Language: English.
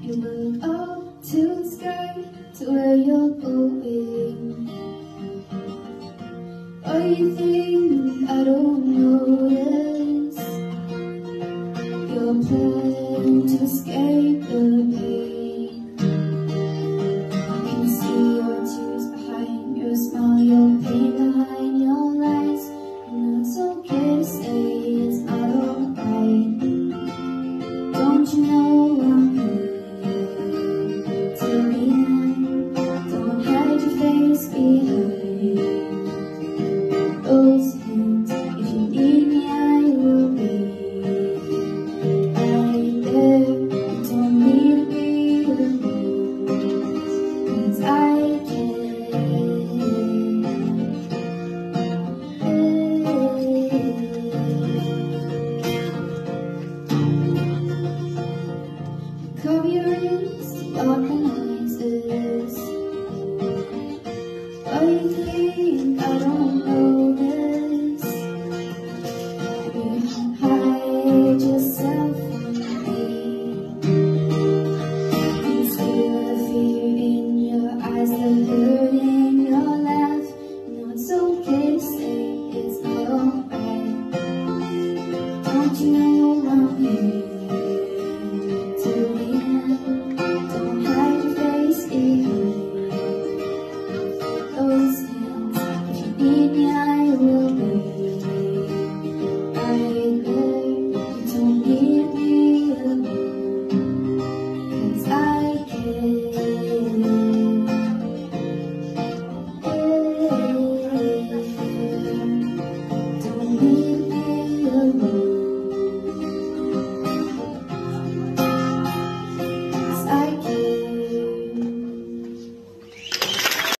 You look up to the sky, to where you're going. Oh, you think I don't notice your plan to escape the pain. I can see your tears behind your smile, your pain behind your lies. And it's okay to say it's not alright. Don't you know I'm here till the end? Don't hide your face behind those hands. If you need me, I will be right there. You don't need to be alone, 'cause I can. Cover your ears, block the noises. Oh, you think I don't know this? You hide yourself from me. You see the fear in your eyes, the hurt in your laugh. No, it's okay to say it's not alright. Don't you know I'm here